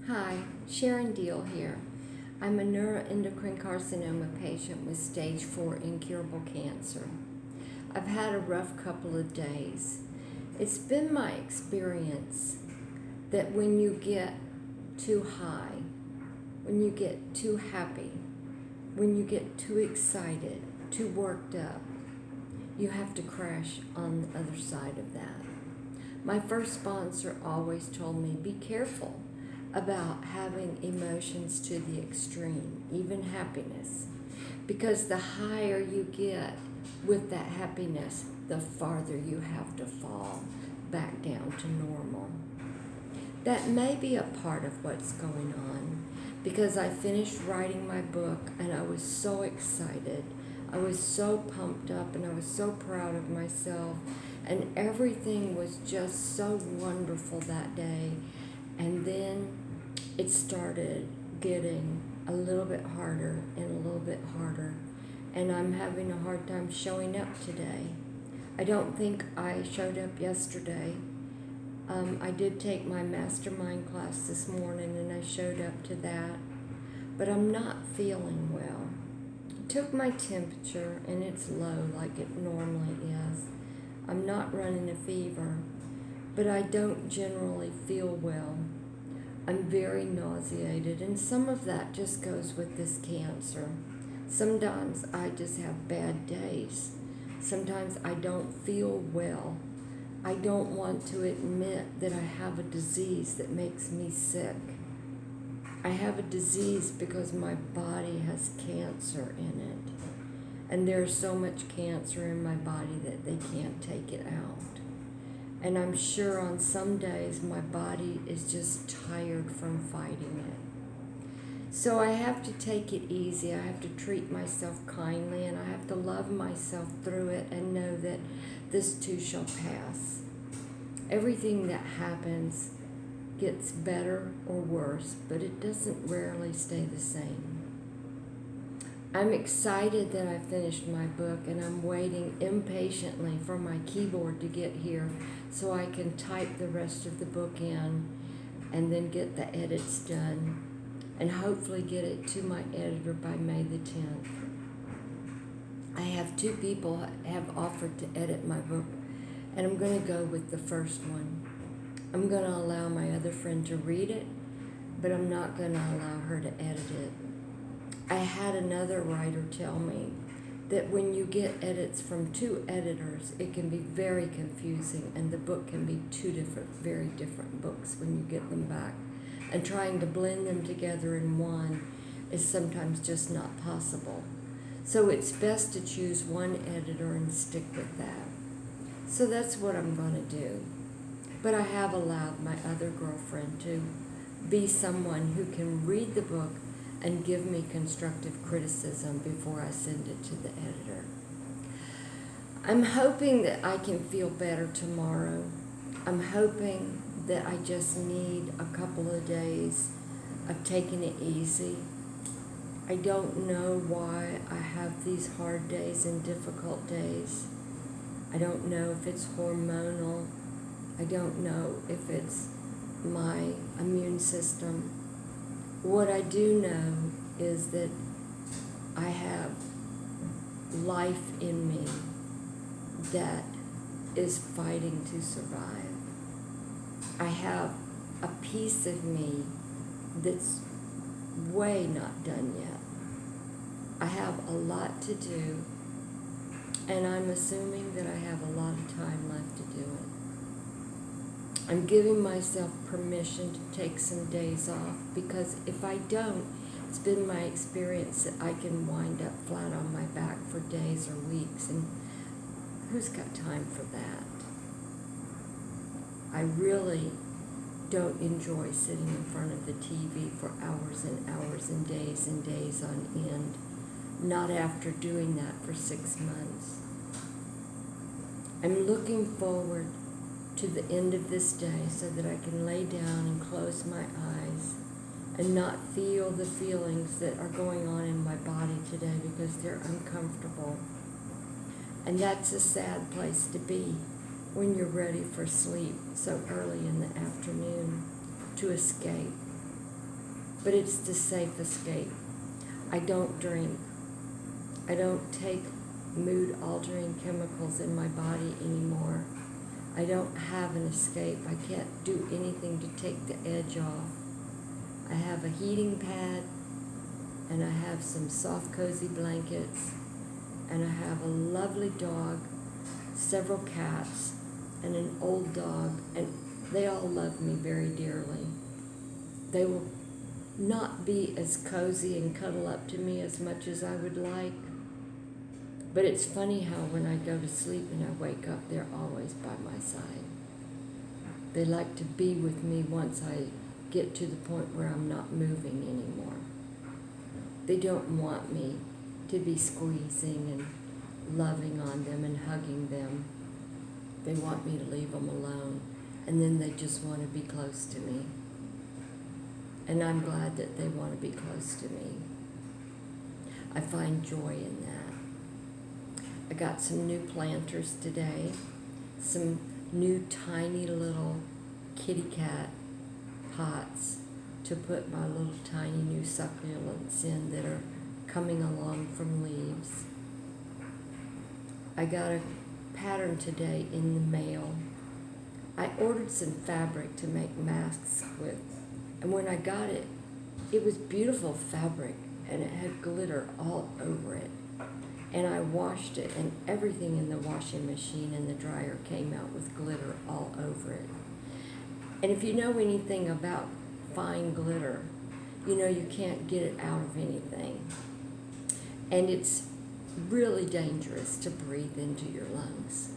Hi, Sharon Diehl here. I'm a neuroendocrine carcinoma patient with stage 4 incurable cancer. I've had a rough couple of days. It's been my experience that when you get too high, when you get too happy, when you get too excited, too worked up, you have to crash on the other side of that. My first sponsor always told me, be careful about having emotions to the extreme, even happiness, because the higher you get with that happiness, the farther you have to fall back down to normal. That may be a part of what's going on, because I finished writing my book and I was so excited. I was so pumped up and I was so proud of myself, and everything was just so wonderful that day. And then it started getting a little bit harder and a little bit harder, and I'm having a hard time showing up today. I don't think I showed up yesterday. I did take my mastermind class this morning and I showed up to that, but I'm not feeling well. I took my temperature and it's low like it normally is. I'm not running a fever, but I don't generally feel well. I'm very nauseated, and some of that just goes with this cancer. Sometimes I just have bad days. Sometimes I don't feel well. I don't want to admit that I have a disease that makes me sick. I have a disease because my body has cancer in it. And there's so much cancer in my body that they can't take it out. And I'm sure on some days my body is just tired from fighting it. So I have to take it easy. I have to treat myself kindly, and I have to love myself through it and know that this too shall pass. Everything that happens gets better or worse, but it doesn't rarely stay the same. I'm excited that I finished my book, and I'm waiting impatiently for my keyboard to get here so I can type the rest of the book in and then get the edits done and hopefully get it to my editor by May the 10th. I have 2 people have offered to edit my book, and I'm going to go with the first one. I'm going to allow my other friend to read it, but I'm not going to allow her to edit it. I had another writer tell me that when you get edits from 2 editors, it can be very confusing, and the book can be 2 very different books when you get them back. And trying to blend them together in one is sometimes just not possible. So it's best to choose one editor and stick with that. So that's what I'm going to do. But I have allowed my other girlfriend to be someone who can read the book and give me constructive criticism before I send it to the editor. I'm hoping that I can feel better tomorrow. I'm hoping that I just need a couple of days of taking it easy. I don't know why I have these hard days and difficult days. I don't know if it's hormonal. I don't know if it's my immune system. What I do know is that I have life in me that is fighting to survive. I have a piece of me that's way not done yet. I have a lot to do, and I'm assuming that I have a lot of time left to do it. I'm giving myself permission to take some days off, because if I don't, it's been my experience that I can wind up flat on my back for days or weeks, and who's got time for that? I really don't enjoy sitting in front of the TV for hours and hours and days on end, not after doing that for 6 months. I'm looking forward to the end of this day so that I can lay down and close my eyes and not feel the feelings that are going on in my body today, because they're uncomfortable. And that's a sad place to be when you're ready for sleep so early in the afternoon, to escape. but it's the safe escape. I don't drink. I don't take mood-altering chemicals in my body anymore. I don't have an escape. I can't do anything to take the edge off. I have a heating pad, and I have some soft, cozy blankets, and I have a lovely dog, several cats, and an old dog, and they all love me very dearly. They will not be as cozy and cuddle up to me as much as I would like, but it's funny how when I go to sleep and I wake up, they're always by my side. They like to be with me once I get to the point where I'm not moving anymore. They don't want me to be squeezing and loving on them and hugging them. They want me to leave them alone, and then they just want to be close to me. And I'm glad that they want to be close to me. I find joy in that. I got some new planters today, some new tiny little kitty cat pots to put my little tiny new succulents in that are coming along from leaves. I got a pattern today in the mail. I ordered some fabric to make masks with, and when I got it, it was beautiful fabric and it had glitter all over it. And I washed it, and everything in the washing machine and the dryer came out with glitter all over it. And if you know anything about fine glitter, you know you can't get it out of anything. And it's really dangerous to breathe into your lungs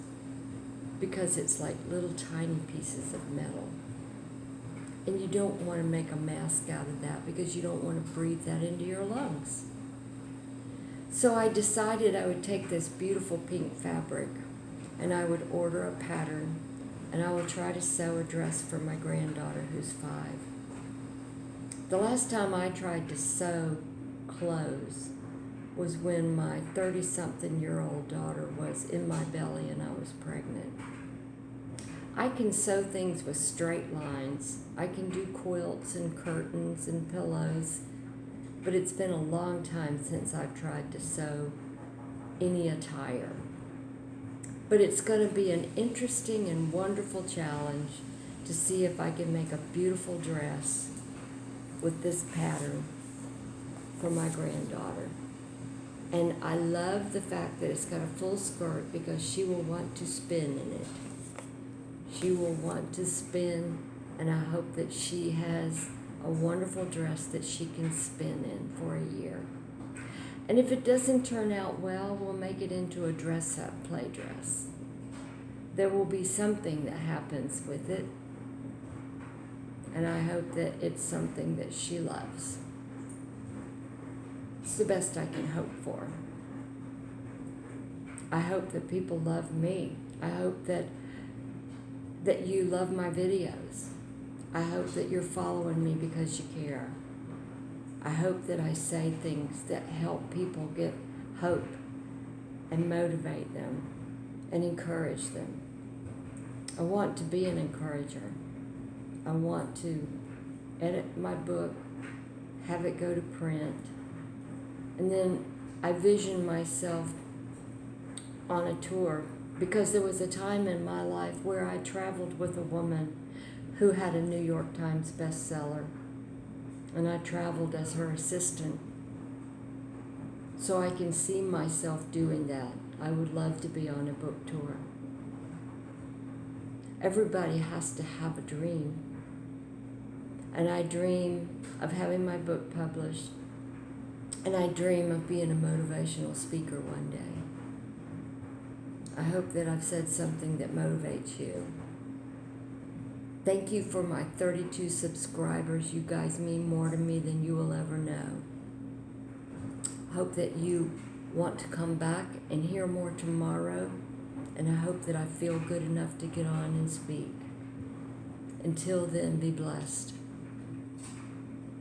because it's like little tiny pieces of metal. And you don't want to make a mask out of that because you don't want to breathe that into your lungs. So I decided I would take this beautiful pink fabric and I would order a pattern, and I will try to sew a dress for my granddaughter who's 5. The last time I tried to sew clothes was when my 30-something-year-old daughter was in my belly and I was pregnant. I can sew things with straight lines. I can do quilts and curtains and pillows, but it's been a long time since I've tried to sew any attire. But it's going to be an interesting and wonderful challenge to see if I can make a beautiful dress with this pattern for my granddaughter. And I love the fact that it's got a full skirt because she will want to spin in it. She will want to spin, and I hope that she has a wonderful dress that she can spin in for a year. And if it doesn't turn out well, we'll make it into a dress-up play dress. There will be something that happens with it, and I hope that it's something that she loves. It's the best I can hope for. I hope that people love me. I hope that you love my videos. I hope that you're following me because you care. I hope that I say things that help people get hope and motivate them and encourage them. I want to be an encourager. I want to edit my book, have it go to print, and then I vision myself on a tour because there was a time in my life where I traveled with a woman who had a New York Times bestseller, and I traveled as her assistant. So I can see myself doing that. I would love to be on a book tour. Everybody has to have a dream. And I dream of having my book published, and I dream of being a motivational speaker one day. I hope that I've said something that motivates you. Thank you for my 32 subscribers. You guys mean more to me than you will ever know. Hope that you want to come back and hear more tomorrow, and I hope that I feel good enough to get on and speak. Until then, be blessed.